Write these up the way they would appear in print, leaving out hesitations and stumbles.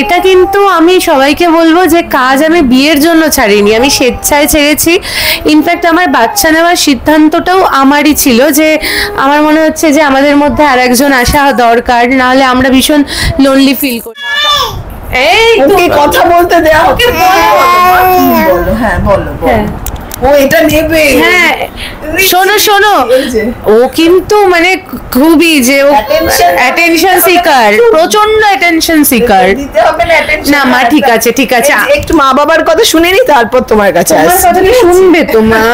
এটা কিন্তু আমি সবাইকে বলবো যে কাজ আমি বিয়ের জন্য ছাড়িনি, আমি স্বেচ্ছায় ছেড়েছি। ইনফ্যাক্ট আমার বাচ্চা নেওয়ার সিদ্ধান্তটাও আমারই ছিল, যে আমার মনে হচ্ছে যে আমাদের মধ্যে আর একজন আসা দরকার, নাহলে আমরা ভীষণ লোনলি ফিল করি। এই ওকে কথা বলতে দেয়া, ওকে বলো। হ্যাঁ বলো। ও এটা নেবে। হ্যাঁ শোনো শোনো, ও কিন্তু মানে খুবই যে অ্যাটেনশন সিকার, প্রচন্ড অ্যাটেনশন সিকার। না মা ঠিক আছে ঠিক আছে, একটু মা বাবার কথা শুনে নি, তারপর তোমার কাছে তোমার কথা কি শুনবে তো মা।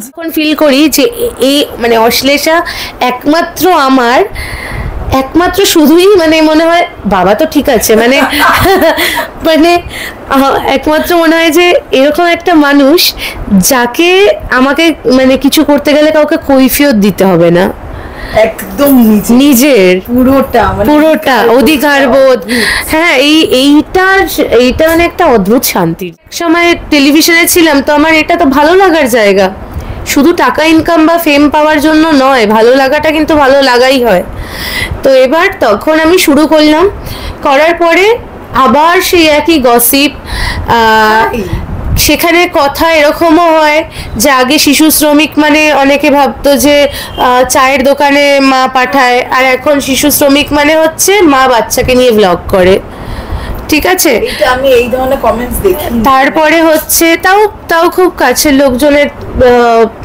এখন ফিল করি যে এই মানে অশ্লেষা একমাত্র আমার, একমাত্র শুধুই মানে মনে হয় বাবা তো ঠিক আছে মানে মানে একমাত্র মনে হয় যে এরকম একটা মানুষ যাকে আমাকে মানে কিছু করতে গেলে কাউকে কৈফিয়ত দিতে হবে না, একদম নিজের পুরোটা অধিকার বোধ। হ্যাঁ এইটা মানে একটা অদ্ভুত শান্তির। সময় টেলিভিশনে ছিলাম তো আমার এটা তো ভালো লাগার জায়গা, শুধু টাকা ইনকাম বা ফেম পাওয়ার জন্য নয়, ভালো লাগাটা কিন্তু ভালো লাগাই হয়। তো এবার তখন আমি শুরু করলাম, করার পরে আবার সেই একই গসিপ। সেখানে কথা এরকমও হয় যে আগে শিশু শ্রমিক মানে অনেকে ভাবতো যে চায়ের দোকানে মা পাঠায়, আর এখন শিশু শ্রমিক মানে হচ্ছে মা বাচ্চাকে নিয়ে ব্লগ করে। ঠিক আছে, আমি এই ধরনের কমেন্টস দেখি। তারপরে হচ্ছে তাও খুব কাছের লোকজনের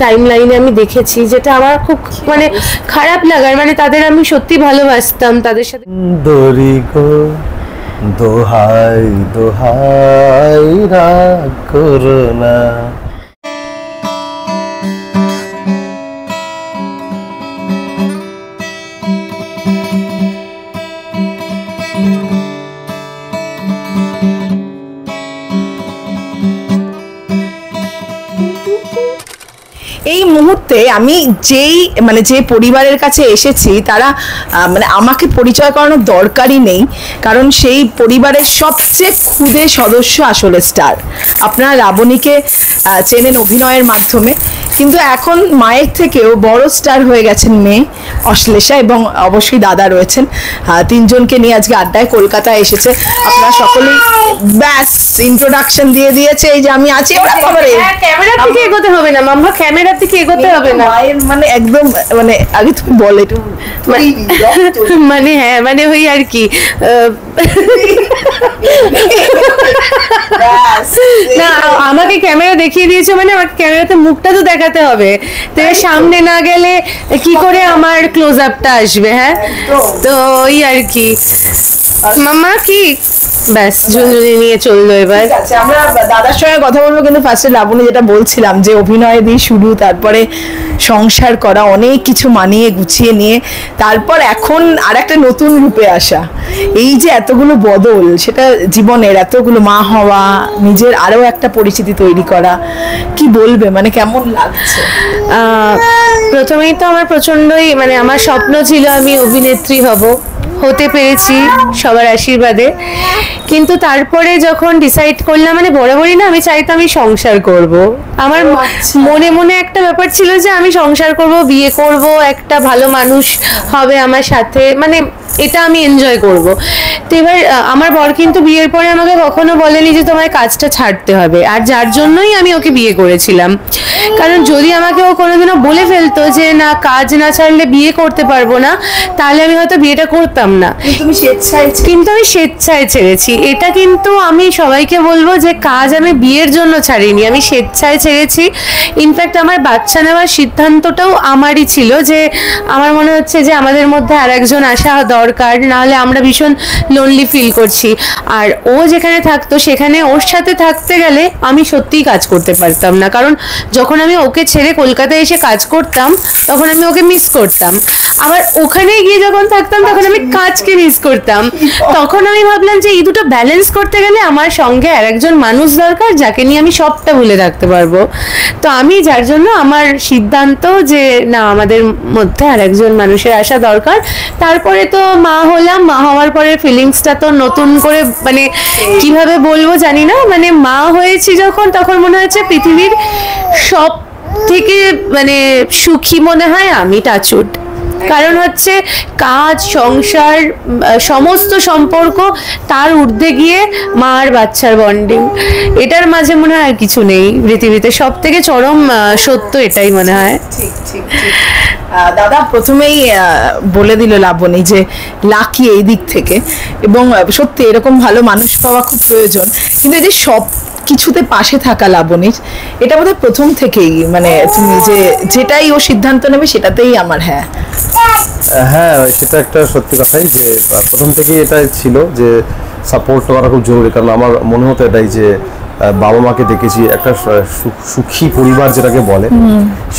টাইম লাইনে আমি দেখেছি, যেটা আমার খুব মানে খারাপ লাগার, মানে তাদের আমি সত্যি ভালোবাসতাম, তাদের সাথে দড়ি গো দোহাই দোহাই রাগ করো না। এই মুহূর্তে আমি যে পরিবারের কাছে এসেছি তারা মানে আমাকে পরিচয় করানোর দরকারই নেই, কারণ সেই পরিবারের সবচেয়ে ক্ষুদে সদস্য আসলে স্টার। আপনারা লাবণীকে চেনেন অভিনয়ের মাধ্যমে, কিন্তু এখন মায়ের থেকেও বড় স্টার হয়ে গেছেন মেয়ে অশ্লেষা, এবং অবশ্যই দাদা রয়েছেন। তিনজনকে নিয়ে আজকে আড্ডায় কলকাতায় এসেছে। আপনারা সকলেই ব্যাস ইন্ট্রোডাকশন দিয়ে দিয়েছে, এই যে আমি আছি। ক্যামেরার দিকে এগোতে হবে না মাম্মা, ক্যামেরার দিকে এগোতে হবে না। মায়ের মানে একদম মানে আগে তুমি বল একটু মানে হ্যাঁ মানে ওই আর কি না, আমাকে ক্যামেরা দেখিয়ে দিয়েছে মানে আমাকে ক্যামেরাতে মুখটা তো দেখাতে হবে, তো সামনে না গেলে কি করে আমার ক্লোজ আপটা আসবে। হ্যাঁ তো ওই আর কি মাম্মা কি ব্যাস ঝুনঝুনি নিয়ে চললো। এবার আমরা দাদার সঙ্গে কথা বলবো, কিন্তু ফার্স্টে লাবণী যেটা বলছিলাম যে অভিনয় দিয়ে শুরু, তারপরে সংসার করা, অনেক কিছু মানিয়ে গুছিয়ে নিয়ে তারপর এখন আর একটা নতুন রূপে আসা, এই যে এতগুলো বদল, সেটা জীবনের এতগুলো মা হওয়া, নিজের আরো একটা পরিচিতি তৈরি করা, কি বলবে মানে কেমন লাগছে? প্রথমেই তো আমার প্রচন্ডই মানে আমার স্বপ্ন ছিল আমি অভিনেত্রী হব, হতে পেরেছি সবার আশীর্বাদে। কিন্তু তারপরে যখন ডিসাইড করলাম মানে বরাবরই না আমি চাইতাম আমি সংসার করব, আমার মনে মনে একটা ব্যাপার ছিল যে আমি সংসার করব, বিয়ে করব, একটা ভালো মানুষ হবে আমার সাথে, মানে এটা আমি এনজয় করব। তো এবার আমার বর কিন্তু বিয়ের পরে আমাকে কখনো বলেনি যে তোমার কাজটা ছাড়তে হবে, আর যার জন্যই আমি ওকে বিয়ে করেছিলাম। কারণ যদি আমাকে ও কোনোদিনও বলে ফেলতো যে না কাজ না ছাড়লে বিয়ে করতে পারবো না, তাহলে আমি হয়তো বিয়েটা করতাম না। কিন্তু আমি স্বেচ্ছায় ছেড়েছি। এটা কিন্তু আমি সবাইকে বলবো যে কাজ আমি বিয়ের জন্য ছাড়িনি, আমি স্বেচ্ছায় ছেড়েছি। ইনফ্যাক্ট আমার বাচ্চা নেওয়ার সিদ্ধান্তটাও আমারই ছিল, যে আমার মনে হচ্ছে যে আমাদের মধ্যে আর একজন আসা দরকার, নাহলে আমরা ভীষণ লোনলি ফিল করছি। আর ও যেখানে থাকতো সেখানে ওর সাথে থাকতে গেলে আমি সত্যিই কাজ করতে পারতাম না, কারণ যখন আমি ওকে ছেড়ে কলকাতায় এসে কাজ করতাম তখন আমি ওকে মিস করতাম, আবার ওখানে গিয়ে যখন থাকতাম তখন আমি কাজকে মিস করতাম। তখন আমি ভাবলাম যে এই দুটো ব্যালেন্স করতে গেলে আমার সঙ্গে আর একজন মানুষ দরকার যাকে নিয়ে আমি সবটা ভুলে থাকতে পারবো। তো আমি যার জন্য আমার সিদ্ধান্ত যে না আমাদের মধ্যে আর একজন মানুষের আসা দরকার। তারপরে তো মা হলাম, মা হওয়ার পরে ফিলিংসটা তো নতুন করে মানে কিভাবে বলবো জানি না, মানে মা হয়েছি যখন তখন মনে হচ্ছে পৃথিবীর সব থেকে মানে সুখী মনে হয় আমি, টাচুট কারণ হচ্ছে কাজ, সংসার, সমস্ত সম্পর্ক, তার ঊর্ধ্বে গিয়ে মা আর বাচ্চার বন্ডিং, এটার মাঝে মনে হয় আর কিছু নেই পৃথিবীতে। সব থেকে চরম সত্য এটাই মনে হয়। ঠিক ঠিক ঠিক। দাদা প্রথমেই বলে দিল লাবণী যে লাকি এই দিক থেকে, এবং সত্যি এরকম ভালো মানুষ পাওয়া খুব প্রয়োজন। কিন্তু এই যে সব কিছুতে পাশে থাকা লাবণীর, এটা বোধহয় প্রথম থেকেই, মানে তুমি যে যেটাই ও সিদ্ধান্ত নেবে সেটাতেই আমার হ্যাঁ। হ্যাঁ, সেটা একটা সত্যি কথাই যে প্রথম থেকেই এটা ছিল যে সাপোর্ট করা খুব জরুরি। কারণ আমার মনে হতো এটাই যে বাবা মাকে দেখেছি একটা সুখী পরিবার যেটাকে বলে,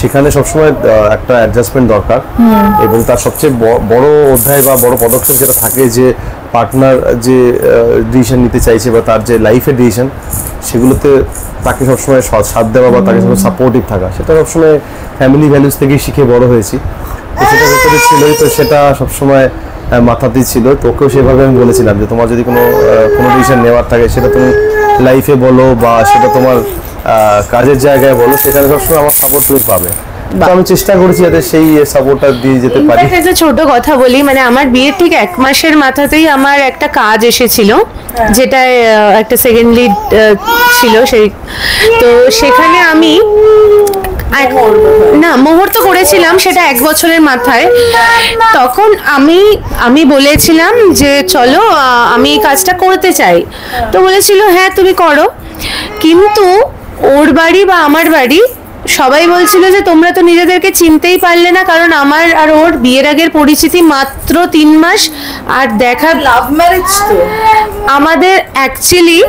সেখানে সবসময় একটা অ্যাডজাস্টমেন্ট দরকার। এবং তার সবচেয়ে বড় অধ্যায় বা বড় পদক্ষেপ যেটা থাকে যে পার্টনার যে ডিসিশন নিতে চাইছে বা তার যে লাইফের ডিসিশন, সেগুলোতে তাকে সবসময় সাথ দেওয়া বা তাকে সবসময় সাপোর্টিভ থাকা, সেটা সবসময় ফ্যামিলি ভ্যালুস থেকেই শিখে বড় হয়েছি। তো সেটা ভেতরে ছিলই, তো সেটা সবসময় মাথাতেই ছিল। তোকেও সেভাবে আমি বলেছিলাম যে তোমার যদি কোনো ডিসিশন নেওয়ার থাকে, সেটা তুমি লাইফে বলো বা সেটা তোমার কাজের জায়গায় বলো, সেখানে সবসময় আমার সাপোর্ট তুমি পাবে। তো আমি চেষ্টা করেছি যাতে সেই সাপোর্টটা দিয়ে যেতে পারি। একটা ছোট কথা বলি, মানে আমার বিয়ের ঠিক 1 মাসের মাথাতেই আমার একটা কাজ এসেছিল, যেটা একটা সেকেন্ড লিড ছিল সেই। তো সেখানে আমি না মুহূর্ত করেছিলাম, সেটা 1 বছরের মাথায়। তখন আমি বলেছিলাম যে চলো আমি এই কাজটা করতে চাই। তো বলেছিল হ্যাঁ তুমি করো। কিন্তু ওর বাড়ি বা আমার বাড়ি সবাই বলছিল যে তোমরা তো নিজেদেরকে চিনতেই পারলে না, কারণ আমার আর ওর বিয়ের আগের পরিচিতি মাত্র 3 মাস। আর দেখা লাভ ম্যারেজ তো আমাদের অ্যাকচুয়ালি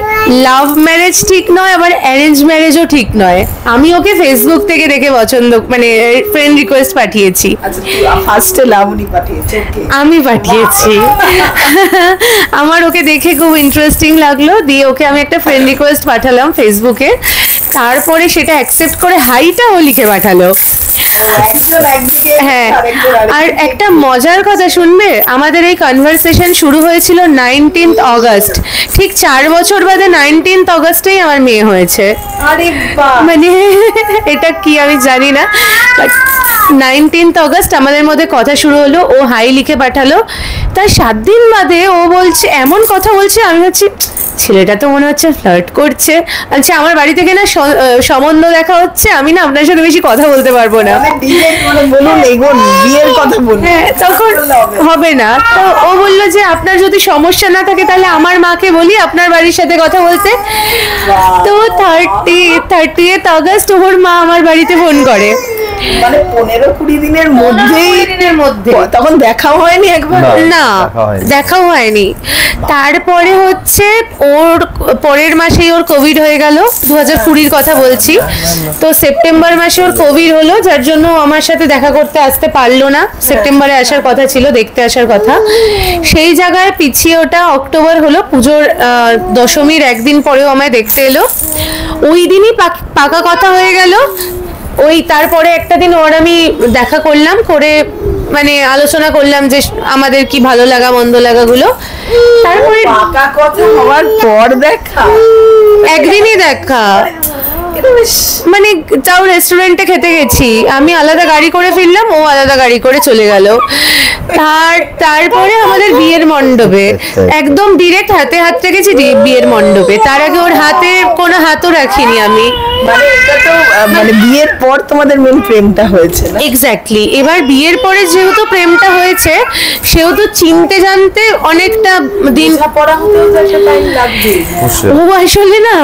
লাভ ম্যারেজ ঠিক নয়, আবার অ্যারেঞ্জ ম্যারেজও ঠিক নয়। আমি ওকে ফেসবুক থেকে দেখে পছন্দ, মানে ফ্রেন্ড রিকোয়েস্ট পাঠিয়েছি। আচ্ছা, ফার্স্টে লাবণী পাঠিয়েছে। আমি পাঠিয়েছি। আমার ওকে দেখে খুব ইন্টারেস্টিং লাগলো, দিয়ে ওকে আমি একটা ফ্রেন্ড রিকোয়েস্ট পাঠালাম ফেসবুকে। তারপরে সেটা অ্যাকসেপ্ট করে হাইটা ও লিখে পাঠালো। হ্যাঁ, আর একটা মজার কথা শুনবে, আমাদের এই কনভারসেশন শুরু হয়েছিল 19th অগস্ট। ঠিক 4 বছর বাদে 19th অগস্টেই আমার মেয়ে হয়েছে। আরে বাহ, মানে এটা কি আমি জানি না, বাট 19th অগস্ট আমাদের মধ্যে কথা শুরু হলো। ও হাই লিখে পাঠালো, তার 7 দিন বাদে ও বলছে, এমন কথা বলছে, আমি ভাবছি ছেলেটা তো মনে হচ্ছে ফ্লার্ট করছে। আচ্ছা আমার বাড়ি থেকে না সম্বন্ধ দেখা হচ্ছে, আমি না আপনার সাথে বেশি কথা বলতে পারবো না। বলুন এগোন, বিয়ের কথা বলুন। হ্যাঁ, তখন হবে না। তো ও বললো যে আপনার যদি সমস্যা না থাকে তাহলে আমার মাকে বলি আপনার বাড়ির সাথে কথা বলতে। তো 30th অগস্ট ওর মা আমার বাড়িতে ফোন করে। মানে 15-20 দিনের মধ্যেই, তখন দেখাও হয়নি একবার? না, দেখাও হয়নি। তারপরে হচ্ছে ওর পরের মাসেই ওর কোভিড হয়ে গেল, 2020 কথা বলছি। তো সেপ্টেম্বর মাসে ওর কোভিড হলো, যার জন্য আমার সাথে দেখা করতে আসতে পারলো না। সেপ্টেম্বরে আসার কথা ছিল, দেখতে আসার কথা। সেই জায়গায় পিছিয়ে ওটা অক্টোবর হলো, পুজোর দশমীর একদিন পরেও আমায় দেখতে এলো। ওই দিনই পাকা কথা হয়ে গেল। ওই তারপরে একটা দিন ওর আমি দেখা করলাম, করে মানে আলোচনা করলাম যে আমাদের কি ভালো লাগা মন্দ লাগাগুলো। তারপরে পাকা কথা হওয়ার পর দেখা, একদিনই দেখা, মানে তাও রেস্টুরেন্টে খেতে গেছি, আমি আলাদা গাড়ি করে ফিরলাম, ও আলাদা গাড়ি করে চলে গেল। তারপরে আমাদের বিয়ের মণ্ডপে একদম ডিরেক্ট হাতে হাত রেখেছি বিয়ের মণ্ডপে। তার আগে ওর হাতে কোনো হাতও রাখিনি আমি। মানে এটা তো মানে বিয়ের পর তোমাদের মেন প্রেমটা হয়েছে না? এক্স্যাক্টলি। এবার বিয়ের পরে যেহেতু প্রেমটা হয়েছে, সেহেতু চিনতে জানতে অনেকটা দিন পড়া হতেও তো একটা টাইম লাগবে। ও আসলে না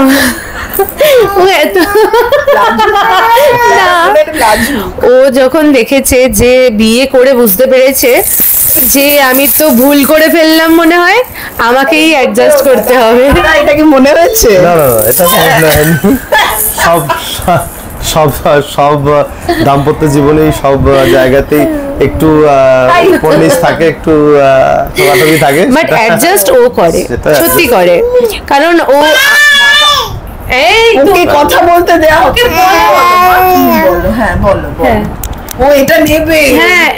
ও এত না, ও যখন দেখেছে যে বিয়ে করে বুঝতে পেরেছে যে আমি তো ভুল করে ফেললাম, মনে হয় আমাকেই অ্যাডজাস্ট করতে হবে। এটা কি মনে হয়েছে? না না, এটা সব সব সব দাম্পত্য জীবনেই সব জায়গাতেই একটু পরনিশ থাকে, একটু ঠকাঠকি থাকে, বাট অ্যাডজাস্ট ও করে, সত্যি করে। কারণ ও এই ওকে কথা বলতে দেয়া, ওকে বলো। হ্যাঁ বলো। ও এটা নেবে। হ্যাঁ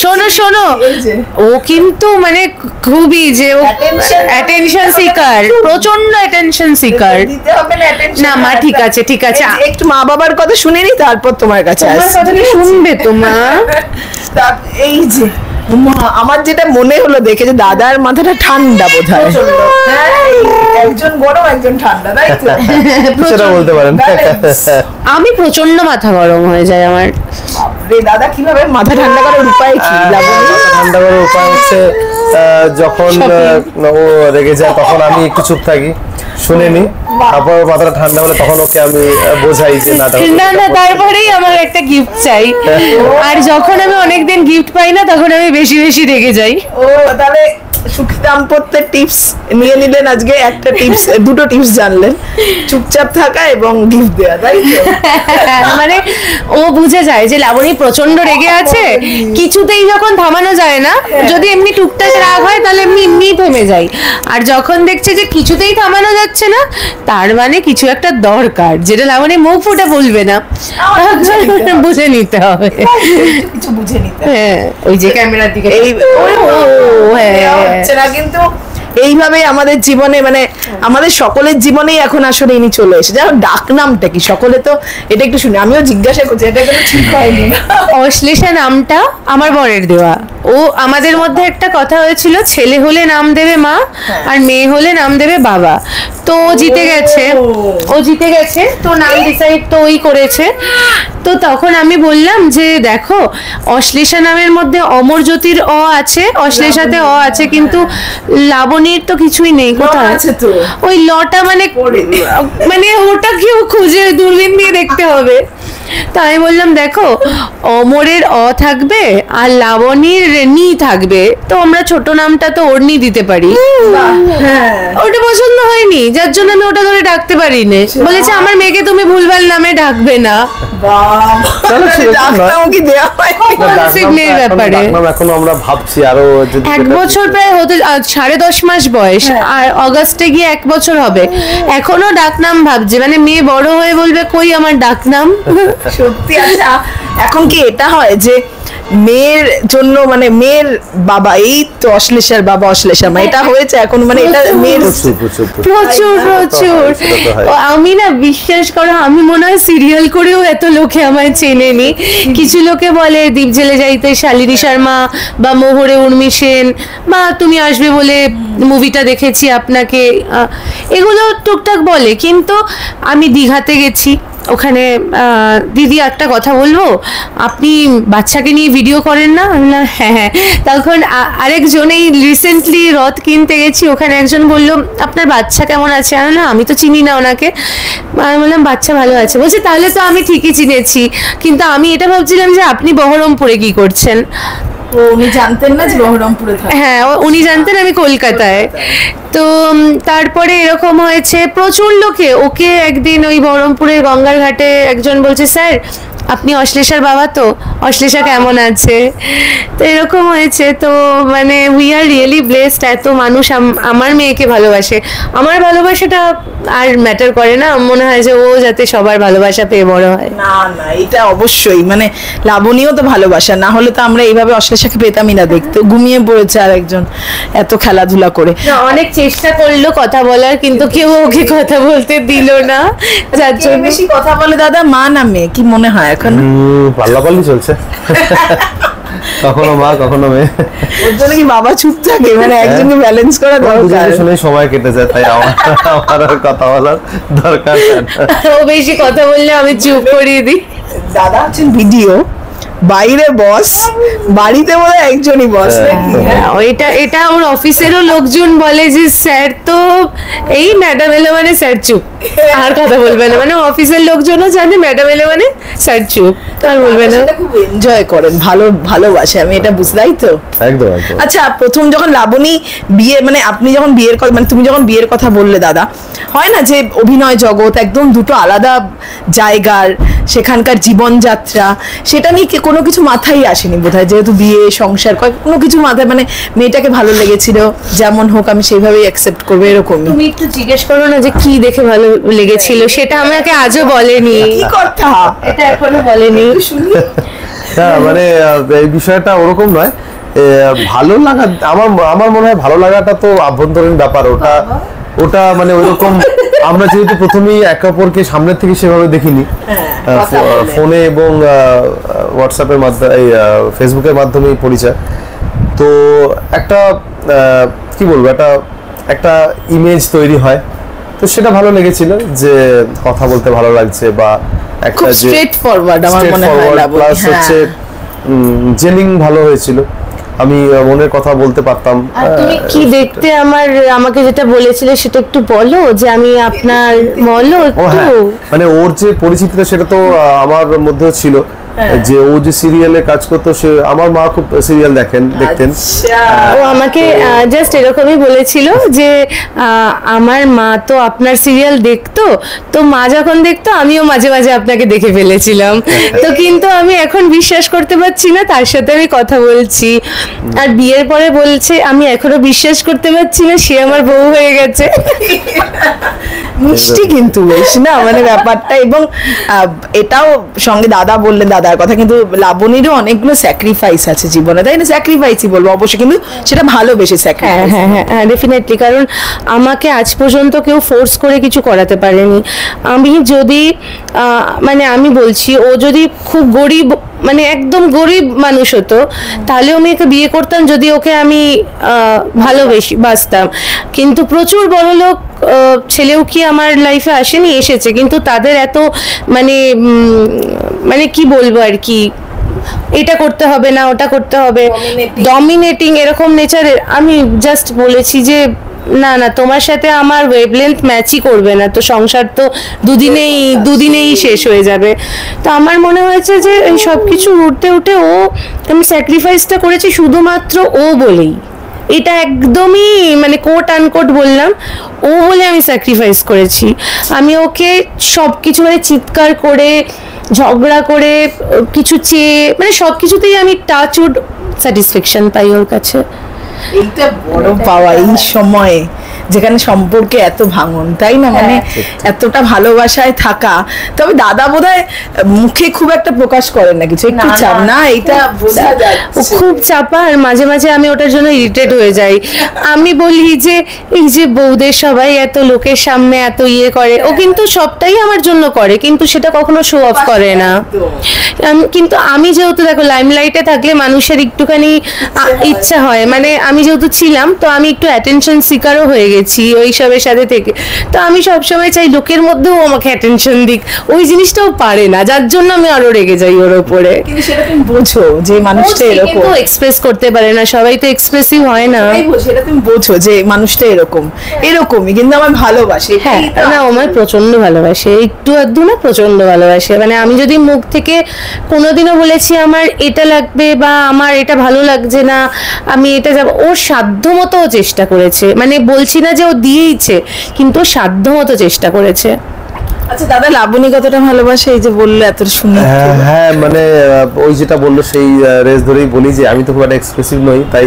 শোনো শোনো, এই যে। ও কিন্তু মানে খুবই যে ও Attention. অ্যাটেনশন সিকার, প্রচন্ড অ্যাটেনশন সিকার। দিতে হবে না attention। না, মা, ঠিক আছে, ঠিক আছে। একটু মা বাবার কথা শুনে নি, তারপর তোমার কাছে তোমার আসছি। কথা কি শুনবে তো মা? এই যে মা, আমার যেটা মনে হলো দেখে যে দাদার মাথাটা ঠান্ডা বোধহয়। হ্যাঁ, একজন গরম একজন ঠান্ডা, তাই তো? সেটা বলতে পারেন। আমি প্রচন্ড মাথা গরম হয়ে যায় আমার। রে দাদা কিভাবে মাথা ঠান্ডা করার উপায় কি? লাবণী? মাথা ঠান্ডা করার উপায় হচ্ছে যখন ও রেগে যায় তখন আমি একটু চুপ থাকি, শুনে নি, তারপর মাথাটা ঠান্ডা হলে তখন ওকে আমি বোঝাই যে না না না, তারপরেই আমার একটা গিফট চাই। আর যখন আমি অনেকদিন গিফট পাই না তখন আমি বেশি বেশি রেগে যাই। ও তাহলে সুখী দাম্পত্যের টিপস নিয়ে নিলেন আজকে, একটা টিপস, দুটো টিপস জানলেন, চুপচাপ থাকা এবং গিফট দেওয়া, তাই তো? মানে ও বুঝে যায় যে লাবণী প্রচন্ড রেগে আছে, কিছুতেই যখন থামানো যায় না, যদি এমনি টুকটাক রাগ হয় তাহলে এমনি এমনি থেমে যায়। আর যখন দেখছে যে কিছুতেই থামানো যাচ্ছে না, তার মানে কিছু একটা দরকার, যেটা লাবণী মুখ ফুটে বলবে না, বুঝে নিতে হবে। কিছু বুঝে নিতে হবে। হ্যাঁ, ওই যে ক্যামেরার দিকে এই হ্যাঁ হচ্ছে না, কিন্তু এইভাবেই আমাদের জীবনে, মানে আমাদের সকলের জীবনেই এখন আসলে ইনি চলে এসে। যাই হোক, ডাক নামটা কি সকলে তো এটা একটু শুনি, আমিও জিজ্ঞাসা করছি, এটা কোনো ঠিক হয়নি। অশ্লেষা নামটা আমার বরের দেওয়া। ও আমাদের মধ্যে একটা কথা হয়েছিল, ছেলে হলে নাম দেবে মা আর মেয়ে হলে নাম দেবে বাবা। তো ও জিতে গেছে, ও জিতে গেছে, তো নাম ডিসাইড তো ওই করেছে। তো তখন আমি বললাম যে দেখো, অশ্লেষা নামের মধ্যে অমর জ্যোতির অ আছে, অশ্লেষাতে অ আছে, কিন্তু লাবণীর তো কিছুই নেই। কোথায় আছে তো। ওই লটা, মানে মানে ওটা কেউ খুঁজে দূরবীন দিয়ে দেখতে হবে। তো আমি বললাম দেখো, অমরের অ থাকবে আর লাবণীর নি থাকবে, তো আমরা ছোট নামটা তো ওড়নি দিতে পারি। হ্যাঁ, ওটা পছন্দ হয়নি, যার জন্য আমি ওটা ধরে ডাকতে পারিনি। বলেছে আমার মেয়েকে তুমি ভুলভাল নামে ডাকবে না। তাহলে সেরকম নয়। ডাকটাও কি দেওয়া হয়? সিগনের ব্যাপারে এখনো আমরা ভাবছি আরো যদি এক বছর প্রায় হতে, 10.5 মাস বয়স, আর অগাস্টে গিয়ে 1 বছর হবে, এখনো ডাকনাম ভাবছে। মানে মেয়ে বড় হয়ে বলবে কই আমার ডাকনাম। সত্যি। আচ্ছা, এখন কি এটা হয় যে মেয়ের জন্য, মানে মেয়ের বাবা, এই তো অশ্লেষার বাবা অশ্লেষা মা, এটা হয়েছে এখন, মানে এটা মেয়ের প্রচুর প্রচুর প্রচুর। প্রচুর প্রচুর। সেটা তো হয়। ও, আমি না বিশ্বাস করো, আমি মনে হয় সিরিয়াল করেও এত লোকে আমায় চেনেনি। কিছু লোকে বলে দীপ জেলে যাইতে শালিনী শর্মা, বা মোহরে উর্মি সেন, বা তুমি আসবে বলে মুভিটা দেখেছি আপনাকে, এগুলো টুকটাক বলে। কিন্তু আমি দীঘাতে গেছি, ওখানে দিদি একটা কথা বলবো, আপনি বাচ্চাকে নিয়ে ভিডিও করেন না? আমি বললাম হ্যাঁ হ্যাঁ। তখন আরেকজন, এই রিসেন্টলি রথ কিনতে গেছি, ওখানে একজন বললো আপনার বাচ্চা কেমন আছে? আমি বললাম আমি তো চিনি না ওনাকে। আমি বললাম বাচ্চা ভালো আছে। বলছে তাহলে তো আমি ঠিকই চিনেছি, কিন্তু আমি এটা ভাবছিলাম যে আপনি বহরমপুরে কি করছেন। ও, উনি জানতেন না যে বহরমপুরে থাকে। হ্যাঁ, উনি জানতেন আমি কলকাতায়। তো তারপরে এরকম হয়েছে, প্রচুর লোকে ওকে একদিন ওই বহরমপুরের গঙ্গার ঘাটে একজন বলছে স্যার আপনি অশ্লেষার বাবা তো, অশ্লেষা কেমন আছে? তো এরকম হয়েছে। তো মানে উই আর রিয়েলি ব্লেসড, এত মানুষ আমার মেয়েকে ভালোবাসে। আমার ভালোবাসাটা আর ম্যাটার করে না, মনে হয় যে ও যাতে সবার ভালোবাসা পেয়ে বড় হয়। না না, এটা অবশ্যই, মানে লাবণীও তো ভালোবাসা, না হলে তো আমরা এইভাবে অশ্লেষাকে পেতামই না দেখতে। ঘুমিয়ে পড়েছে আর একজন এত খেলাধুলা করে। না, অনেক চেষ্টা করলো কথা বলার, কিন্তু কেউ ওকে কথা বলতে দিল না, যার কে জন্য বেশি কথা বলে দাদা, মা না মেয়ে, কি মনে হয় এখন? পাল্লাপাল্লি চলছে, কখনো মা কখনো মেয়ে। ওর জন্য কি বাবা চুপ থাকে? মানে একজনকে ব্যালেন্স করা দরকার। দুজনে শুনে সময় কেটে যায়, তাই আমার আর কথা বলার দরকার হয় না। ও বেশি কথা বললে আমি চুপ করিয়ে দিই। দাদা হচ্ছেন ভিডিও, বাইরে বস, বাড়িতে বলে একজনই বস নাকি? হ্যাঁ, এটা ওর অফিসেরও লোকজন বলে যে স্যার তো এই ম্যাডাম এলে মানে স্যার চুপ, আর কথা বলবে না। মানে অফিসের লোকজনও জানে ম্যাডাম এলে মানে স্যার চুপ, আর বলবে না। সেটা খুব এনজয় করেন, ভালোবাসে, আমি এটা বুঝলাই তো। একদম একদম। আচ্ছা, প্রথম যখন লাবণী বিয়ে, মানে আপনি যখন বিয়ের কথা, মানে তুমি যখন বিয়ের কথা বললে দাদা, হয় না যে অভিনয় জগৎ একদম দুটো আলাদা জায়গার, সেখানকার জীবনযাত্রা, সেটা নিয়ে কোনো কিছু মাথায় আসেনি বোধহয়, যেহেতু বিয়ে সংসার কোনো কিছু মাথায়, মানে মেয়েটাকে ভালো লেগেছিল, যেমন হোক আমি সেইভাবেই অ্যাকসেপ্ট করবো, এরকমই। তুমি একটু জিজ্ঞেস করো না যে কি দেখে ভালো লেগেছিল, সেটা আমাকে আজও বলেনি। কি কথা? এটা এখনো বলেনি। শুনি। হ্যাঁ মানে এই বিষয়টা ওরকম নয়, ভালো লাগা আমার আমার মনে হয় ভালো লাগাটা তো আভ্যন্তরীণ ব্যাপার, ওটা মানে ওইরকম আমরা যেহেতু প্রথমেই একে অপরকে সামনের থেকে সেভাবে দেখিনি, ফোনে এবং হোয়াটসঅ্যাপের মাধ্যমে ফেসবুকের মাধ্যমেই পরিচয়, তো একটা কি বলবো একটা ইমেজ তৈরি হয়, তো সেটা ভালো লেগেছিল যে কথা বলতে ভালো লাগছে বা একটা যে স্ট্রেট ফরওয়ার্ড আমার মনে হয় প্লাস হচ্ছে জেলিং ভালো হয়েছিল, আমি মনের কথা বলতে পারতাম। আর তুমি কি দেখতে আমাকে যেটা বলেছিলে সেটা একটু বলো, যে আমি আপনার বলো একটু। মানে ওর যে পরিচিতিটা সেটা তো আমার মধ্যেও ছিল, যে ও যে সিরিয়ালে কাজ করতো, সে আমার মা খুব সিরিয়াল দেখতেন, ও আমাকে জাস্ট এরকমই বলেছিল যে আমার মা তো আপনার সিরিয়াল দেখতো, তো মা যখন দেখতো আমিও মাঝে মাঝে আপনাকে দেখে ফেলেছিলাম, তো কিন্তু আমি এখন বিশ্বাস করতে পারছি না, তার সাথে আমি কথা বলছি, আর বিয়ের পরে বলছে আমি এখনো বিশ্বাস করতে পারছি না সে আমার বউ হয়ে গেছে। মিষ্টি কিন্তু বেশ না মানে ব্যাপারটা, এবং এটাও সঙ্গে দাদা বললেন, দাদার কথা, কিন্তু লাবণীরও অনেকগুলো স্যাক্রিফাইস আছে জীবনে, তাই না? স্যাক্রিফাইসই বলবো অবশ্যই, কিন্তু সেটা ভালোবেসে স্যাক্রিফাইস। হ্যাঁ ডেফিনেটলি, কারণ আমাকে আজ পর্যন্ত কেউ ফোর্স করে কিছু করাতে পারেনি। আমি যদি মানে আমি বলছি, ও যদি খুব গরিব মানে একদম গরিব মানুষ হতো তাহলে আমি ওকে বিয়ে করতাম, যদি ওকে আমি বাসতাম, কিন্তু প্রচুর বড়লোক ছেলেও কি আমার লাইফে আসেনি, এসেছে, কিন্তু তাদের এত মানে মানে কি বলবো আর কি, এটা করতে হবে না ওটা করতে হবে, ডমিনেটিং এরকম নেচারের। আমি জাস্ট বলেছি যে না তোমার সাথে আমার ওয়েভলেন্থ ম্যাচই করবে না, তো সংসার তো দুদিনেই শেষ হয়ে যাবে। তো আমার মনে হয়েছে যে এই সব কিছু উঠে আমি স্যাক্রিফাইসটা করেছি শুধুমাত্র ও বলেই, এটা একদমই মানে কোট আনকোট বললাম, ও বলে আমি স্যাক্রিফাইস করেছি। আমি ওকে সব কিছু মানে চিৎকার করে ঝগড়া করে কিছু চেয়ে মানে সব কিছুতেই আমি টাচউড স্যাটিসফ্যাকশন পাই ওর কাছে। এইটা বড় পাওয়া এই সময়ে, যেখানে সম্পর্কে এত ভাঙন, তাই না? মানে এতটা ভালোবাসায় থাকা। তবে দাদা বোধহয় মুখে খুব একটা প্রকাশ করেন না কিছু, একটু চাপ না, এটা ও খুব চাপা, আর মাঝে মাঝে আমি ওটার জন্য ইরিটেট হয়ে যাই। আমি বলি যে এই যে বউদের সবাই এত লোকের সামনে এত ইয়ে করে, ও কিন্তু সবটাই আমার জন্য করে, কিন্তু সেটা কখনো শো অফ করে না। কিন্তু আমি যেহেতু দেখো লাইমলাইটে থাকলে মানুষের একটুখানি ইচ্ছা হয়, মানে আমি যেহেতু ছিলাম তো আমি একটু অ্যাটেনশন সিকারও হয়ে গেছি ওইসবের সাথে থেকে, তো আমি সবসময় চাই লোকের মধ্যেও আমাকে অ্যাটেনশন দিক, ওই জিনিসটাও পারে না, যার জন্য আমি আরো রেগে যাই ওর উপরে। কিন্তু সেটা তুমি বোঝো যে মানুষটা এরকম, তো এক্সপ্রেস করতে পারে না, সবাই তো এক্সপ্রেসিভ হয় না। সেটা তুমি বোঝো যে মানুষটা এরকমই, কিন্তু আমার ভালোবাসে। হ্যাঁ না, আমার প্রচন্ড ভালোবাসে, একটু আধটু না প্রচন্ড ভালোবাসে। মানে আমি যদি মুখ থেকে কোনোদিনও বলেছি আমার এটা লাগবে বা আমার এটা ভালো লাগছে না, আমি এটা যাব, ওর সাধ্য মতো চেষ্টা করেছে, মানে বলছি না যে ও দিয়েইছে, কিন্তু সাধ্য মতো চেষ্টা করেছে। আচ্ছা দাদা, লাবণী কতটা ভালোবাসে এই যে বললো এত সুন্দর? হ্যাঁ মানে ওই যেটা বললো সেই রেস ধরেই বলি যে আমি তো খুব একটা এক্সপ্রেসিভ নই, তাই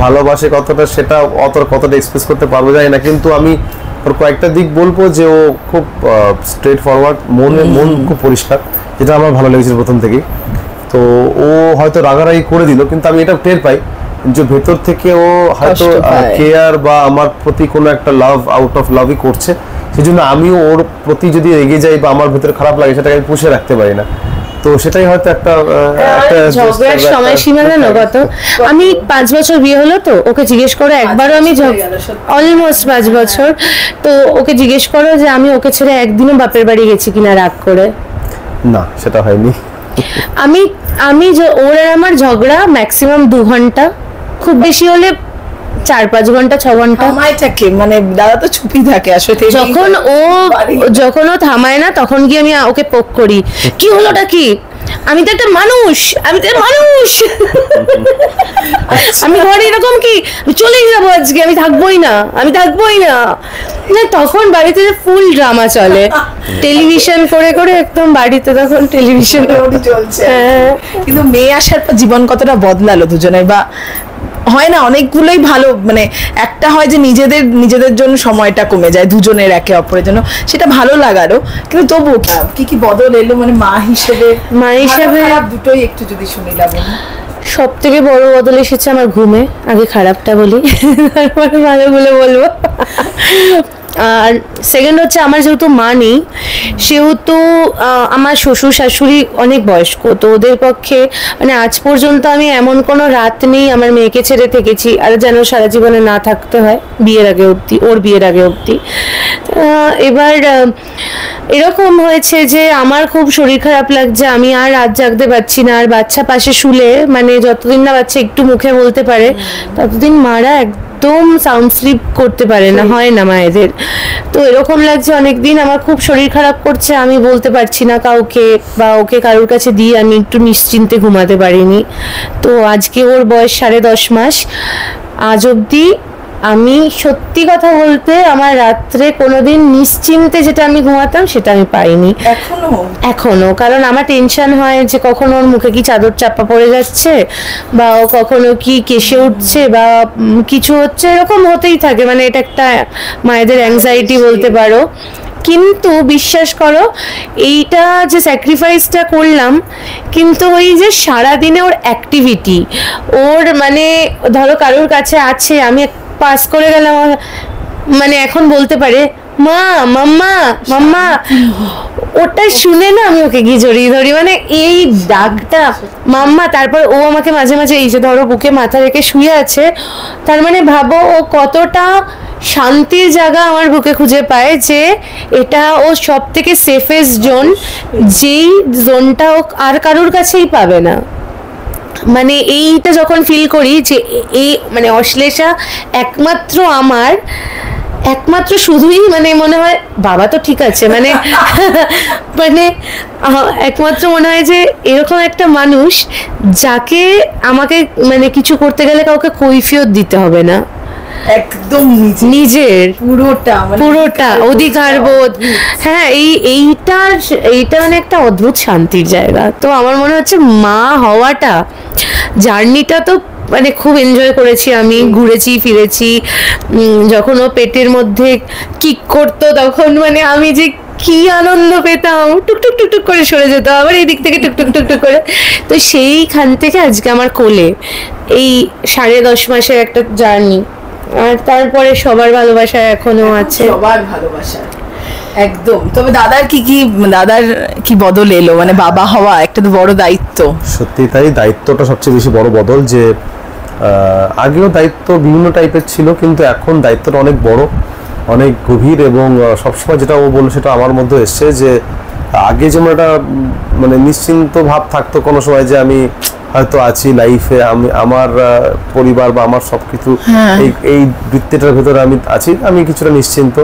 ভালোবাসে কতটা সেটা কতটা এক্সপ্রেস করতে পারবো যায় না, কিন্তু আমি ওর কয়েকটা দিক বলবো যে ও খুব স্ট্রেট ফরওয়ার্ড, মন খুব পরিষ্কার, যেটা আমার ভালো লেগেছিল প্রথম থেকেই। তো ও হয়তো রাগারাগি করে দিল, কিন্তু আমি এটা টের পাই যে ভেতর থেকে ও হয়তো কেয়ার বা আমার প্রতি কোনো একটা লাভ আউট অফ লাভই করছে, সেই জন্য আমিও ওর প্রতি যদি এগিয়ে যাই বা আমার ভেতরে খারাপ লাগে সেটাকে আমি পুষে রাখতে পারি না, তো সেটাই হয়তো একটা ঝগড়ার সময়সীমা জানো কত? আমি 5 বছর বিয়ে হলো, তো ওকে জিজ্ঞেস করো একবারও আমি অলমোস্ট 5 বছর, তো ওকে জিজ্ঞেস করো যে আমি ওকে ছেড়ে একদিনও বাপের বাড়ি গেছি কিনা রাগ করে। না, সেটা হয়নি। আমি ওর আর আমার ঝগড়া ম্যাক্সিমাম 2 ঘন্টা, খুব বেশি হলে 4-5 ঘন্টা 6 ঘন্টা। থামাইটাকে মানে দাদা তো চুপি থাকে আসলে, যখন ও থামায় না তখন গিয়ে আমি ওকে পোক করি, কি হলোটা কি, আমি তো একটা মানুষ, আমি ঘরে এরকম কি চলেই যাবো আজকে, আমি থাকবোই না। তখন বাড়িতে ফুল ড্রামা চলে, টেলিভিশন করে করে একদম বাড়িতে তখন টেলিভিশন চলছে। কিন্তু মেয়ে আসার পর জীবন কতটা বদলালো দুজনের, বা হয় না, অনেকগুলোই ভালো, মানে একটা হয় যে নিজেদের জন্য সময়টা কমে যায় দুজনের একে অপরের জন্য, সেটা ভালো লাগারও। কিন্তু তবু কি কি বদল এলো মানে মা হিসেবে? দুটোই একটু যদি শুনি লাবণী। সব থেকে বড় বদল এসেছে আমার ঘুমে। আগে খারাপটা বলি, তারপরে ভালোগুলো বলবো। আর সেকেন্ড হচ্ছে, আমার যেহেতু মা নেই, সেহেতু আমার শ্বশুর শাশুড়ি অনেক বয়স্ক, তো ওদের পক্ষে মানে আজ পর্যন্ত আমি এমন কোনো রাত নেই আমার মেয়েকে ছেড়ে থেকেছি আর যেন সারা জীবনে না থাকতে হয়, বিয়ের আগে অবধি, ওর বিয়ের আগে অবধি। এবার এরকম হয়েছে যে আমার খুব শরীর খারাপ লাগছে, আমি আর রাত জাগতে পারছি না, আর বাচ্চা পাশে শুলে মানে যতদিন না বাচ্চা একটু মুখে বলতে পারে ততদিন মারা একদম সাউন্ড স্লিপ করতে পারে না, হয় না মায়েদের। তো এরকম লাগছে অনেকদিন আমার খুব শরীর খারাপ করছে, আমি বলতে পারছি না কাউকে, বা ওকে কারোর কাছে দিয়ে আমি একটু নিশ্চিন্তে ঘুমাতে পারিনি। তো আজকে ওর বয়স 10.5 মাস, আজ অবধি আমি সত্যি কথা বলতে আমার রাত্রে কোনোদিন নিশ্চিন্তে যেটা আমি ঘুমাতাম সেটা আমি পাইনি এখনো। কারণ আমার টেনশন হয় যে কখনো ওর মুখে কি চাদর চাপা পড়ে যাচ্ছে, বা ও কখনো কি কেশে উঠছে, বা কিছু হচ্ছে, এরকম হতেই থাকে। মানে এটা একটা মায়েদের অ্যাংজাইটি বলতে পারো। কিন্তু বিশ্বাস করো, এইটা যে স্যাক্রিফাইসটা করলাম, কিন্তু ওই যে সারাদিনে ওর অ্যাক্টিভিটি, ওর মানে ধরো কারোর কাছে আছে, আমি পাস করে গেলাম, মানে এখন বলতে পারে মা, মাম্মা, মাম্মা, ওটা শুনে না আমি ওকে গিয়ে জড়িয়ে ধরি, মানে এই ডাকটা মাম্মা। তারপর ও আমাকে মাঝে মাঝে এই যে ধরো বুকে মাথা রেখে শুয়ে আছে, তার মানে ভাবো ও কতটা শান্তির জায়গা আমার বুকে খুঁজে পায়, যে এটা ও সব থেকে সেফেস্ট জোন, যেই জোনটা ও আর কারোর কাছেই পাবে না। মানে এইটা যখন ফিল করি যে এই মানে অশ্লেষা একমাত্র আমার, একমাত্র শুধুই মানে মনে হয় বাবা তো ঠিক আছে, মানে মানে একমাত্র মনে হয় যে এরকম একটা মানুষ যাকে আমাকে মানে কিছু করতে গেলে কাউকে কৈফিয়ত দিতে হবে না, একদম নিজের পুরোটা অধিকার বোধ। হ্যাঁ, এইটা মানে একটা অদ্ভুত শান্তির জায়গা। তো আমার মনে হচ্ছে মা হওয়াটা, জার্নিটা তো মানে খুব এনজয় করেছি আমি, ঘুরেছি ফিরেছি। যখন ও পেটের মধ্যে কিক করতো তখন মানে আমি যে কি আনন্দ পেতাম, টুকটুক টুকটুক করে সরে যেত, আবার এই দিক থেকে টুকটুক টুকটুক করে। তো সেইখান থেকে আজকে আমার কোলে এই 10.5 মাসের একটা জার্নি, আর তারপরে সবার ভালোবাসা এখনো আছে, সবার ভালোবাসা একদম। তবে দাদার কি বদল এলো, মানে বাবা হওয়া একটা তো বড় দায়িত্ব। সত্যি তাই, দায়িত্বটা সবচেয়ে বেশি বড় বদল। যে আগেও দায়িত্ব বিভিন্ন টাইপের ছিল, কিন্তু এখন দায়িত্বটা অনেক বড়, অনেক গভীর, এবং সবসময় যেটা ও বললো সেটা আমার মধ্যে এসছে, যে আগে যেমন একটা মানে নিশ্চিন্ত ভাব থাকতো কোনো সময়, যে আমি হয়তো আছি লাইফে, আমি আমার পরিবার বা আমার সবকিছু এই বৃত্তিটার ভেতরে আমি আছি, আমি কিছুটা নিশ্চিন্ত।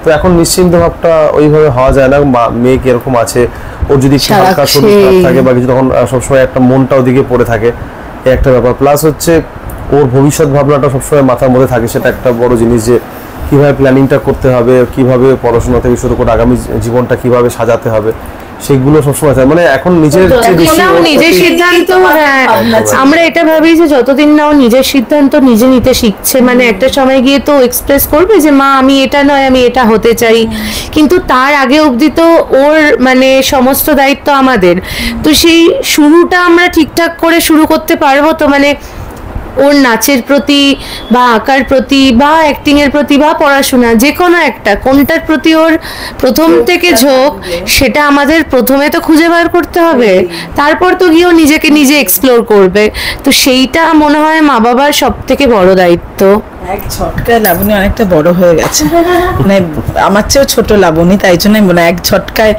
তো এখন নিশ্চিন্ত ভাবটা ওইভাবে হওয়া যায় না। মেয়ে কিরকম আছে, ওর যদি হালকা শরীর খারাপ থাকে বা কিছু, তখন সবসময় একটা মনটা ওদিকে পড়ে থাকে, এই একটা ব্যাপার। প্লাস হচ্ছে ওর ভবিষ্যৎ ভাবনাটা সবসময় মাথার মধ্যে থাকে, সেটা একটা বড় জিনিস, যে কিভাবে প্ল্যানিংটা করতে হবে, কিভাবে পড়াশোনা থেকে শুরু করে আগামী জীবনটা কিভাবে সাজাতে হবে, সেগুলো সবসময় থাকে। মানে এখন নিজের সিদ্ধান্ত, আমরা এটা ভাবি যে যতদিন না ও নিজের সিদ্ধান্ত নিজে নিতে শিখছে, মানে একটা সময় গিয়ে তো এক্সপ্রেস করবে যে মা আমি এটা নয়, আমি এটা হতে চাই, কিন্তু তার আগে অবধি তো ওর মানে সমস্ত দায়িত্ব আমাদের। তো সেই শুরুটা আমরা ঠিকঠাক করে শুরু করতে পারবো তো, মানে ওর নাচের প্রতি বা আঁকার প্রতি বা অ্যাক্টিং এর প্রতি বা পড়াশোনা, যে কোনো একটা, কোনটার প্রতি ওর প্রথম থেকে ঝোঁক, সেটা আমাদের প্রথমে তো খুঁজে বার করতে হবে, তারপর তো গিয়েও নিজেকে নিজে এক্সপ্লোর করবে। তো সেইটা মনে হয় মা বাবার সব থেকে বড় দায়িত্ব। এক ঝটকায় লাবণী অনেকটা বড় হয়ে গেছে, মানে আমার চেয়েও ছোট লাবণী, তাই জন্যই মনে হয় এক ঝটকায়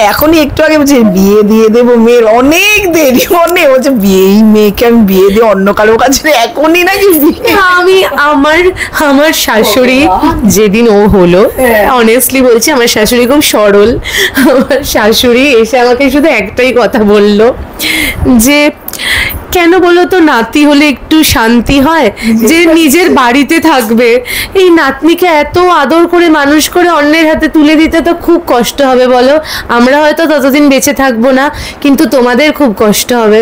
এখনই একটু আগে বলছে বিয়ে দিয়ে দেবো মেয়ের, অনেক দেরি, মনে বলছে এই মেয়েকে আমি বিয়ে দিয়ে অন্য কারো কাছে, এখনই নাকি আমি আমার শাশুড়ি যেদিন ও হলো, অনেস্টলি বলছি আমার শাশুড়ি খুব সরল, আমার শাশুড়ি এসে আমাকে শুধু একটাই কথা বললো, যে কেন বলো তো নাতি হলে একটু শান্তি হয়, যে নিজের বাড়িতে থাকবে, এই নাতনিকে এত আদর করে মানুষ করে অন্যের হাতে তুলে দিতে তো খুব কষ্ট হবে বলো, আমরা হয়তো ততদিন বেঁচে থাকবো না, কিন্তু তোমাদের খুব কষ্ট হবে।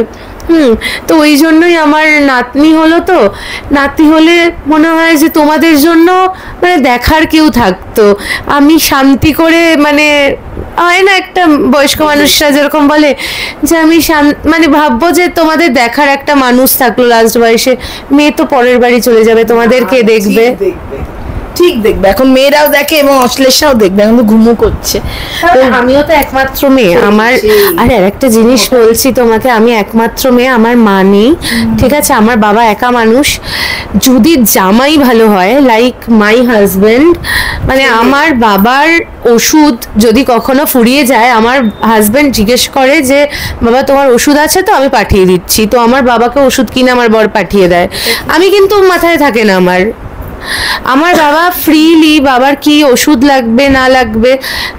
তো ওই জন্যই আমার নাতনি হলো, তো নাতি হলে মনে হয় যে তোমাদের জন্য মানে দেখার কেউ থাকতো, আমি শান্তি করে মানে হয় না একটা বয়স্ক মানুষরা যেরকম বলে যে আমি মানে ভাববো যে তোমাদের দেখার একটা মানুষ থাকলো লাস্ট বয়সে। মেয়ে তো পরের বাড়ি চলে যাবে, তোমাদেরকে দেখবে। ঠিক দেখবে, এখন মেয়েরাও দেখে এবং অশ্লেষাও দেখবে, এখন তো ঘুমু করছে। তো আমিও তো একমাত্র মেয়ে আমার। আর একটা জিনিস বলছি তোমাকে, আমি একমাত্র মেয়ে, আমার মা নেই, ঠিক আছে, আমার বাবা একা মানুষ। যদি জামাই ভালো হয়, লাইক মাই হাজবেন্ড, মানে আমার বাবার ওষুধ যদি কখনো ফুরিয়ে যায়, আমার হাজবেন্ড জিজ্ঞেস করে যে বাবা তোমার ওষুধ আছে তো, আমি পাঠিয়ে দিচ্ছি। তো আমার বাবাকে ওষুধ কিনে আমার বর পাঠিয়ে দেয়, আমি কিন্তু মাথায় থাকে না আমার বাবা ফ্রিলি, বাবার কি ওষুধ লাগবে না লাগবে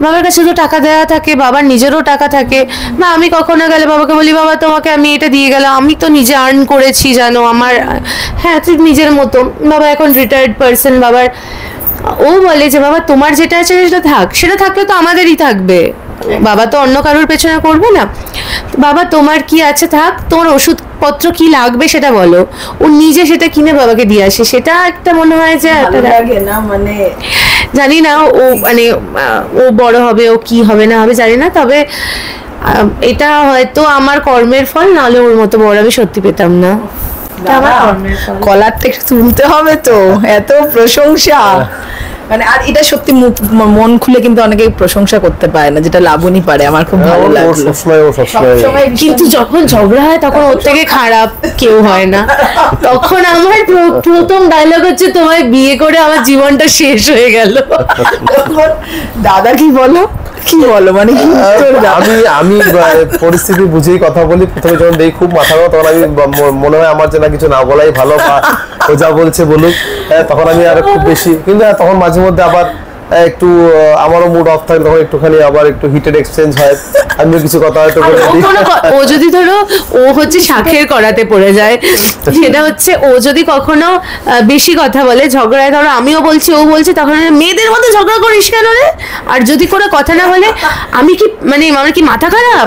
বাবার কাছে তো টাকা দেওয়া থাকে, বাবার নিজেরও টাকা থাকে। বা আমি কখনো গেলে বাবাকে বলি বাবা তোমাকে আমি এটা দিয়ে গেলাম, আমি তো নিজে আর্ন করেছি জানো আমার, হ্যাঁ ঠিক নিজের মতো। বাবা এখন রিটায়ার্ড পার্সন, বাবার ও বলে যে বাবা তোমার যেটা আছে সেটা থাক, সেটা থাকলে তো আমাদেরই থাকবে, বাবা তো অন্য কারোর পেছনে করবে না। বাবা তোমার কি আছে থাক, তোমার ওষুধপত্র কি লাগবে সেটা বলো, ও নিজে সেটা কিনে বাবাকে দিয়ে আসে। সেটা একটা মনে হয় যে না মানে জানি না ও মানে ও বড় হবে, ও কি হবে না হবে জানি না, তবে এটা হয়তো আমার কর্মের ফল, নাহলে ওর মতো বড় আমি সত্যি পেতাম না। কলারটা একটু তুলতে হবে তো, এত প্রশংসা মানে। আর এটা সত্যি মন খুলে কিন্তু অনেকে প্রশংসা করতে পারে না, যেটা লাবণী পারে, আমার খুব ভালো লাগলো। কিন্তু যখন ঝগড়া হয় তখন ওর থেকে খারাপ কেউ হয় না। তখন আমার প্রথম ডায়লগ হচ্ছে তোমায় বিয়ে করে আমার জীবনটা শেষ হয়ে গেল। দাদা কি বলো, কি বলো মানে কি উত্তর দাও? আমি পরিস্থিতি বুঝেই কথা বলি। প্রথমে যখন দেখি খুব মাথা গরম, তখন আমি মনে হয় আমার যেন কিছু না বলাই ভালো, বা ও যা বলছে বলুক, তখন আমি আর খুব বেশি। কিন্তু তখন মাঝে মধ্যে আবার একটু আমারও মুড অফ থাকে, তখন একটুখানি আবার একটু হিটেড এক্সচেঞ্জ হয়, আমি কিছু কথা হয়তো বলে দিই। ও যদি ধরো ও হচ্ছে শাখের করাতে পড়ে যায়, সেটা হচ্ছে ও যদি কখনো বেশি কথা বলে ঝগড়ায়, ধরো আমিও বলছি ও বলছে, তখন মেয়েদের মধ্যে ঝগড়া করিস কেন রে? আর যদি কোনো কথা না বলে আমি কি মানে আমার কি মাথা খারাপ,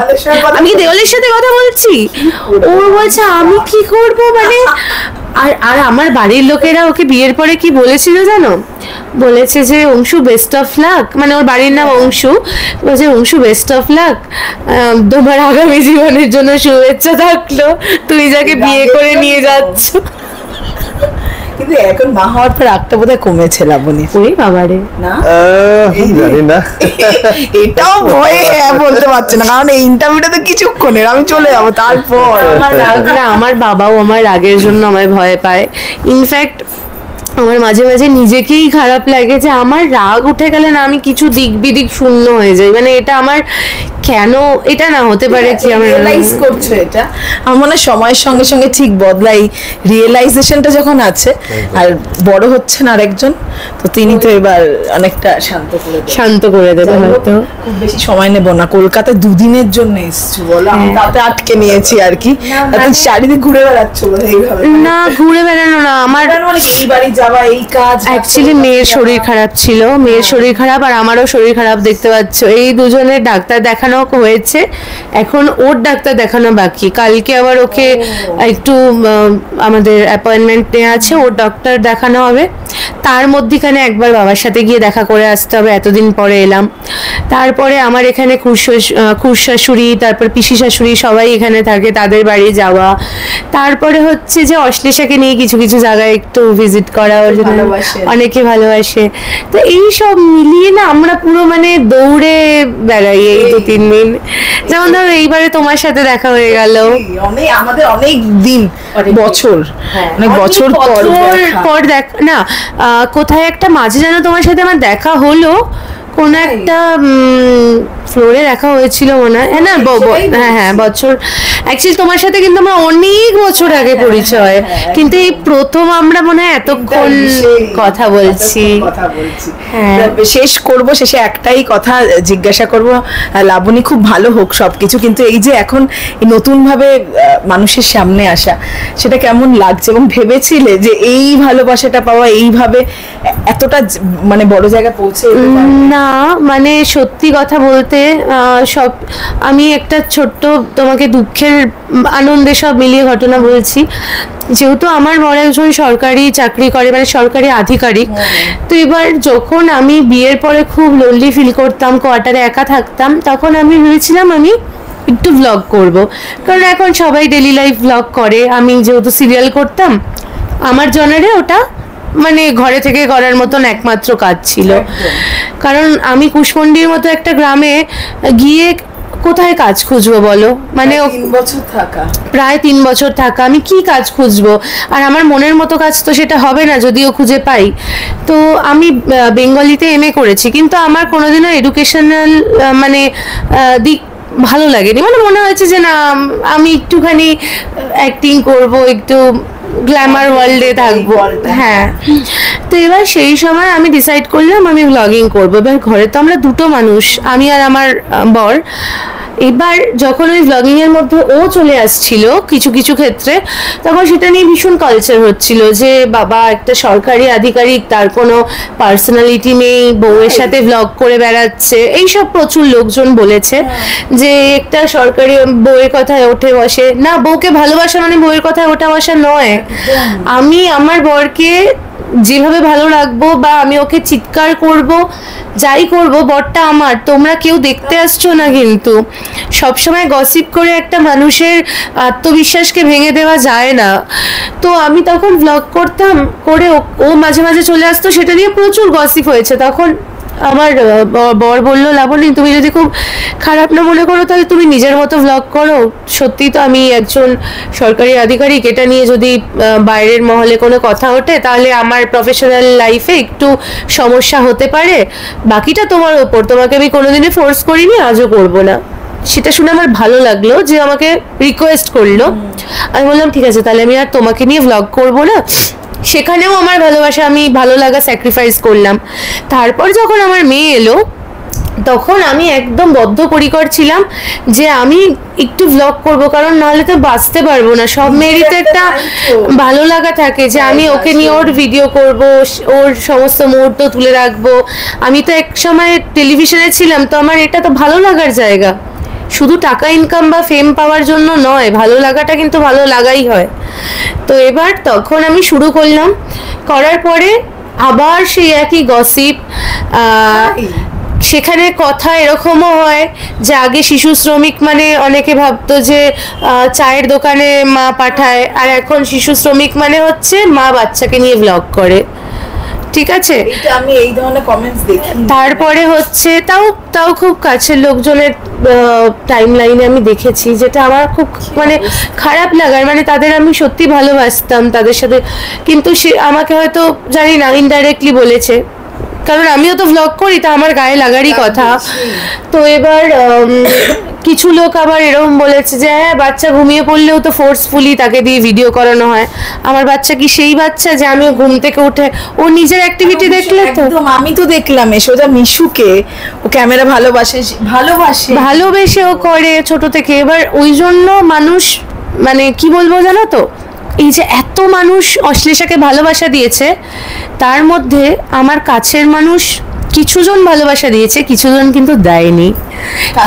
আমি কি দেওয়ালের সাথে কথা বলছি? ও বলছে আমি কি করব মানে। আর আমার বাড়ির লোকেরা ওকে বিয়ের পরে কি বলেছিল জানো? বলেছে যে অংশু বেস্ট অফ লাক, মানে ওর বাড়ির নাম অংশু, বলছে অংশু বেস্ট অফ লাক, তোমার আগামী জীবনের জন্য শুভেচ্ছা থাকলো, তুমি যাকে বিয়ে করে নিয়ে যাচ্ছ। কিন্তু এখন মা হওয়ার পর রাগটা বোধহয় কমেছে লাবণী। ওই বাবারে না জানি না, এটাও ভয়ে বলতে পারছে না, কারণ এই ইন্টারভিউটা তো কিছুক্ষণের, আমি চলে যাবো তারপর। আমার বাবাও আমার রাগের জন্য আমায় ভয় পায়। ইনফ্যাক্ট আমার মাঝে মাঝে নিজেকেই খারাপ লাগে যে আমার রাগ উঠে গেলে না আমি কিছু দিক বিদিক শূন্য হয়ে যাই, মানে এটা আমার কেন এটা না হতে পারে কি আমি রিয়েলাইজ করছো এটা, আমার মনে হয় সময়ের সঙ্গে সঙ্গে ঠিক বদলাই, রিয়েলাইজেশনটা যখন আছে আর বড় হচ্ছেন আরেকজন, তো তিনি তো এবার অনেকটা শান্ত করে দেবে হয়তো। খুব বেশি সময় নেব না, কলকাতায় দুদিনের জন্য এসেছি বলো, আমি তাতে আটকে নিয়েছি আর কি, চারিদিকে ঘুরে বেড়াচ্ছ এইভাবে? না ঘুরে বেড়ানো না, আমার এই বাড়ি যাওয়া এই কাজ, অ্যাকচুয়ালি মেয়ের শরীর খারাপ ছিল, মেয়ের শরীর খারাপ আর আমারও শরীর খারাপ, দেখতে পাচ্ছ এই দুজনের ডাক্তার দেখানো হয়েছে, এখন ওর ডাক্তার দেখানো বাকি, কালকে আবার ওকে একটু আমাদের অ্যাপয়েন্টমেন্ট নেওয়া আছে, ওর ডক্টর দেখানো হবে, তার মধ্যেখানে একবার বাবার সাথে গিয়ে দেখা করে আসতে হবে, এতদিন পরে এলাম। তারপরে আমার এখানে খুড়শাশুড়ি, তারপর পিসি শাশুড়ি সবাই এখানে থাকে, তাদের বাড়ি যাওয়া, তারপরে হচ্ছে যে অশ্লেষাকে নিয়ে কিছু কিছু জায়গায় একটু ভিজিট করা, ওর জন্য অনেকে ভালোবাসে, তো এই সব মিলিয়ে না আমরা পুরো মানে দৌড়ে বেড়াই এই 2-3 দিন। যেমন ধরো এইবারে তোমার সাথে দেখা হয়ে গেল, আমাদের অনেক দিন বছর অনেক বছর পর দেখ না, কোথায় একটা মাঝে যেন তোমার সাথে আমার দেখা হলো, কোন একটা ফ্লোরে দেখা হয়েছিল মনে হয়, হ্যাঁ না হ্যাঁ বছর, অ্যাকচুয়ালি তোমার সাথে কিন্তু আমার অনেক বছর আগে পরিচয়, কিন্তু এই প্রথম আমরা মনে হয় এতক্ষণ কথা বলছি। শেষ করব, শেষে একটাই কথা জিজ্ঞাসা করব, লাবণী খুব ভালো হোক সবকিছু, কিন্তু এই যে এখন নতুন ভাবে মানুষের সামনে আসা, সেটা কেমন লাগছে? এবং ভেবেছিলে যে এই ভালোবাসাটা পাওয়া, এইভাবে এতটা মানে বড় জায়গায় পৌঁছে? না মানে সত্যি কথা বলতে সব আমি একটা ছোট্ট তোমাকে দুঃখের আনন্দে সব মিলিয়ে ঘটনা বলছি। যেহেতু আমার বড় একজন সরকারি চাকরি করে, মানে সরকারি আধিকারিক, তো এবার যখন আমি বিয়ের পরে খুব লোনলি ফিল করতাম, কোয়ার্টারে একা থাকতাম, তখন আমি ভেবেছিলাম আমি একটু ভ্লগ করব, কারণ এখন সবাই ডেলি লাইফ ভ্লগ করে। আমি যেহেতু সিরিয়াল করতাম, আমার জনারে ওটা মানে ঘরে থেকে করার মতন একমাত্র কাজ ছিল। কারণ আমি কুশমন্ডির মতো একটা গ্রামে গিয়ে কোথায় কাজ খুঁজবো বলো, মানে 3 বছর থাকা, প্রায় 3 বছর থাকা, আমি কি কাজ খুঁজবো? আর আমার মনের মতো কাজ তো সেটা হবে না যদিও খুঁজে পাই। তো আমি বেঙ্গলিতে এমএ করেছি, কিন্তু আমার কোনোদিনও এডুকেশনাল মানে দিক ভালো লাগেনি। মানে মনে হয়েছে যে না, আমি একটুখানি অ্যাক্টিং করব, একটু গ্ল্যামার ওয়ার্ল্ডে থাকবো। হ্যাঁ, তো এবার সেই সময় আমি ডিসাইড করলাম আমি ব্লগিং করবো। এবার ঘরে তো আমরা দুটো মানুষ, আমি আর আমার বর। এবার যখন ওই ব্লগিং এর মধ্যে ও চলে আসছিল কিছু কিছু ক্ষেত্রে, তখন সেটা নিয়ে ভীষণ কালচার হচ্ছিল যে বাবা একটা সরকারি আধিকারিক, তার কোনো পার্সোনালিটি নেই, বউয়ের সাথে ব্লগ করে বেড়াচ্ছে, এইসব প্রচুর লোকজন বলেছে যে একটা সরকারি বউয়ের কথায় ওঠে বসে না। বউকে ভালোবাসা মানে বউয়ের কথায় ওঠা বসা নয়। আমি আমার বরকে যেভাবে ভালো রাখবো, বা আমি ওকে চিৎকার করব, যাই করব, বরটা আমার, তোমরা কেউ দেখতে আসছো না। কিন্তু সবসময় গসিপ করে একটা মানুষের আত্মবিশ্বাসকে ভেঙে দেওয়া যায় না। তো আমি তখন ব্লগ করতাম, করে ও মাঝে মাঝে চলে আসতো, সেটা নিয়ে প্রচুর গসিপ হয়েছে। তখন আমার বর বললো, লাবণী তুমি যদি খুব খারাপ না মনে করো তাহলে তুমি নিজের মতো ব্লগ করো। সত্যি তো আমি একজন সরকারি আধিকারিক, এটা নিয়ে যদি বাইরের মহলে কোনো কথা ওঠে তাহলে আমার প্রফেশনাল লাইফে একটু সমস্যা হতে পারে। বাকিটা তোমার ওপর, তোমাকে আমি কোনোদিনই ফোর্স করিনি, আজও করবো না। সেটা শুনে আমার ভালো লাগলো যে আমাকে রিকোয়েস্ট করলো। আমি বললাম ঠিক আছে, তাহলে আমি আর তোমাকে নিয়ে ব্লগ করবো না। সেখানেও আমার ভালোবাসা, আমি ভালো লাগা স্যাক্রিফাইস করলাম। তারপর যখন আমার মেয়ে এলো, তখন আমি একদম বদ্ধপরিকর ছিলাম যে আমি একটু ব্লগ করব, কারণ নাহলে তো বাঁচতে পারবো না। সব মেয়েরই তো একটা ভালো লাগা থাকে যে আমি ওকে নিয়ে ওর ভিডিও করব, ওর সমস্ত মুহূর্ত তুলে রাখবো। আমি তো এক সময় টেলিভিশনে ছিলাম, তো আমার এটা তো ভালো লাগার জায়গা, শুধু টাকা ইনকাম বা ফেম পাওয়ার জন্য নয়, ভালো লাগাটা কিন্তু ভালো লাগাই হয়। তো এবার তখন আমি শুরু করলাম, করার পরে আবার সেই একই গসিপ। সেখানে কথা এরকমও হয় যে আগে শিশু শ্রমিক মানে অনেকে ভাবতো যে চায়ের দোকানে মা পাঠায়, আর এখন শিশু শ্রমিক মানে হচ্ছে মা বাচ্চাকে নিয়ে ব্লগ করে। ঠিক আছে, আমি এই ধরনের কমেন্টস দেখি। তারপরে হচ্ছে তাও খুব কাছের লোকজনের টাইম লাইনে আমি দেখেছি, যেটা আমার খুব মানে খারাপ লাগার, মানে তাদের আমি সত্যি ভালোবাসতাম তাদের সাথে, কিন্তু সে আমাকে হয়তো জানি না ইনডাইরেক্টলি বলেছে, কারণ আমিও তো ভ্লগ করি, তা আমার গায়ে লাগারই কথা। তো এবার কিছু লোক আবার এরকম বলেছে যে হ্যাঁ, বাচ্চা ঘুমিয়ে পড়লেও তো ফোর্সফুলি তাকে দিয়ে ভিডিও করানো হয়। আমার বাচ্চা কি সেই বাচ্চা যে আমি ঘুম থেকে উঠে ও নিজের অ্যাক্টিভিটি দেখলে তো? আমি তো দেখলাম সোজা মিশুকে ও ক্যামেরা ভালোবেসে ও করে ছোট থেকে। এবার ওই জন্য মানুষ, মানে কি বলবো জানো তো, এই যে এত মানুষ অশ্লেষাকে ভালোবাসা দিয়েছে, তার মধ্যে আমার কাছের মানুষ কিছুজন ভালোবাসা দিয়েছে, কিছুজন কিন্তু দেয়নি।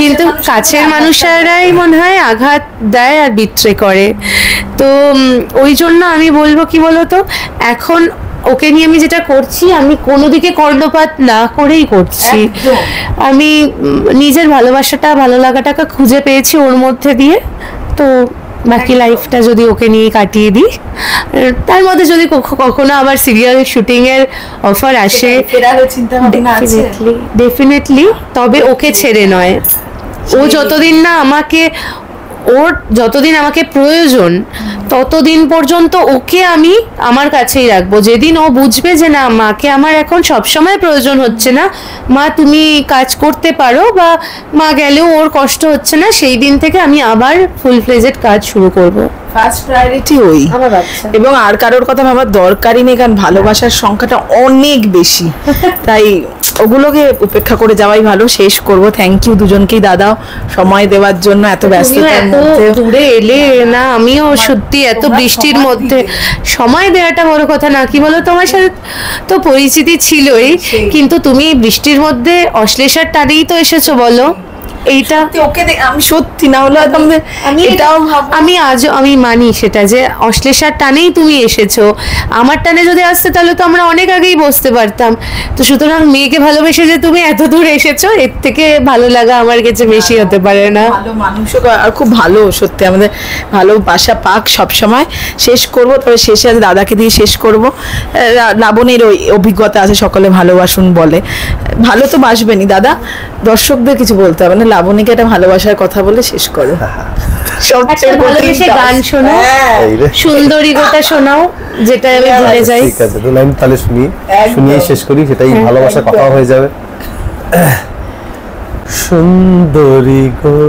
কিন্তু কাছের মানুষেরাই মনে হয় আঘাত দেয় আর বিট্রে করে। তো ওই জন্য আমি বলবো কি বলতো, এখন ওকে নিয়ে আমি যেটা করছি, আমি কোনো দিকে কর্ণপাত না করেই করছি। আমি নিজের ভালোবাসাটা, ভালো লাগাটাকে খুঁজে পেয়েছি ওর মধ্যে দিয়ে। তো বাকি লাইফটা যদি ওকে নিয়ে কাটিয়ে দিই, তার মধ্যে যদি কখনো আবার সিরিয়াল শুটিং এর অফার আসে, ডেফিনেটলি, তবে ওকে ছেড়ে নয়। ও যতদিন না আমাকে, ওর যতদিন আমাকে প্রয়োজন, ততদিন পর্যন্ত ওকে আমি আমার কাছেই রাখবো। যেদিন ও বুঝবে যে না, মাকে আমার এখন সবসময় প্রয়োজন হচ্ছে না, মা তুমি কাজ করতে পারো, বা মা গেলেও ওর কষ্ট হচ্ছে না, সেই দিন থেকে আমি আবার ফুল ফ্লেজেড কাজ শুরু করব। ফার্স্ট প্রায়োরিটি ওই আমার বাচ্চা, এবং আর কারোর কথা ভাবার দরকারই নেই, কারণ ভালোবাসার সংখ্যাটা অনেক বেশি, তাই ওগুলোকে উপেক্ষা করে যাওয়াই ভালো। শেষ করব, থ্যাংক ইউ দুজনকেই দাদা সময় দেওয়ার জন্য, এত ব্যস্ততার মধ্যে দূরে এলে না। আমিও সত্যি এত বৃষ্টির মধ্যে সময় দেওয়াটা বড় কথা না, কি বলো, তোমার সাথে তো পরিচিতি ছিলই, কিন্তু তুমি বৃষ্টির মধ্যে অশ্লেষার টানেই তো এসেছো বলো। এইটা ওকে আমি সত্যি না হলে হয়তো আমাদের এটাও আমি মানি সেটা যে অশ্লেষার টানেই তুমি এসেছো। আমার টানে যদি আসতে তাহলে তো আমরা অনেক আগেই বসতে পারতাম। তো সুতরাং মেয়েকে ভালোবেসে যে তুমি এত দূর এসেছো, এর থেকে ভালো লাগা আমার কাছে বেশি হতে পারে না। ভালো মানুষও আর খুব ভালো, সত্যি আমাদের ভালোবাসা পাক সব সময়। শেষ করব, তবে শেষে আজ দাদাকে দিয়ে শেষ করব। লাবণীর ওই অভিজ্ঞতা আছে, সকলে ভালোবাসুন বলে, ভালো তো বাসবেনই দাদা। দর্শকদের কিছু বলতে হবে না, লাবণীকে একটা ভালোবাসার কথা বলে শেষ করো। একটা ভালোবেসে গান শোনাও, এই রে। সুন্দরী গোটা শোনাও, যেটা আমি ভুলে যাই। ঠিক আছে, দু লাইন তাহলে শুনিয়ে শেষ করি, সেটাই ভালোবাসার কথা হয়ে যাবে। সুন্দরী গো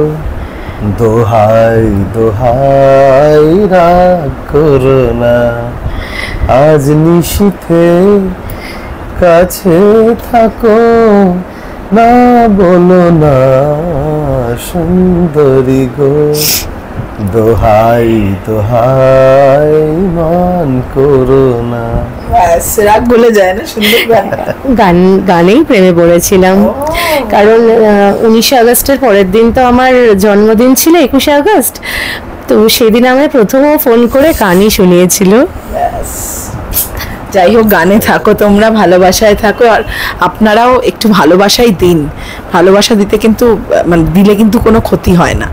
দোহাই দোহাই রাগ করো না, আজ নিশীথে কাছে থাকো, না বলো না সুন্দরী গো, দোহাই দোহাই মান করো না। ব্যাস, রাগ বলে যায় না, সুন্দর গান। গানেই প্রেমে পড়েছিলাম। কারণ 19 আগস্টের পরের দিন তো আমার জন্মদিন ছিল, 21 আগস্ট। তো সেদিন আমায় প্রথম ফোন করে গানই শুনিয়েছিল। যাই হোক, গানে থাকো তোমরা, ভালোবাসায় থাকো, আর আপনারাও একটু ভালোবাসাই দিন। ভালোবাসা দিতে কিন্তু মানে দিলে কিন্তু কোনো ক্ষতি হয় না।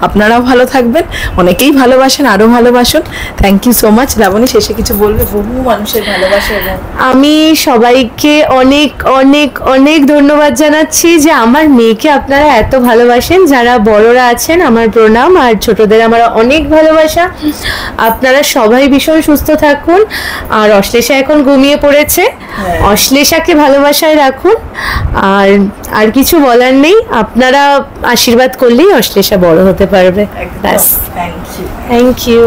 আপনারাও ভালো থাকবেন, অনেকেই ভালোবাসেন, আরও ভালোবাসুন। Thank you so much. Labani, শেষে কিছু বলবে? বহু মানুষের ভালোবাসা এবং আমি সবাইকে অনেক অনেক অনেক ধন্যবাদ জানাচ্ছি যে আমার মেয়েকে আপনারা এত ভালোবাসেন। যারা বড়রা আছেন আমার প্রণাম, আর ছোটদের আমার অনেক ভালোবাসা। আপনারা সবাই ভীষণ সুস্থ থাকুন। আর অশ্লেষা এখন ঘুমিয়ে পড়েছে, অশ্লেষাকে ভালোবাসায় রাখুন। আর কিছু বলার নেই, আপনারা আশীর্বাদ করলেই অশ্লেষা বড় হতে পারবে। ব্যাস, থ্যাংক ইউ। Thank you.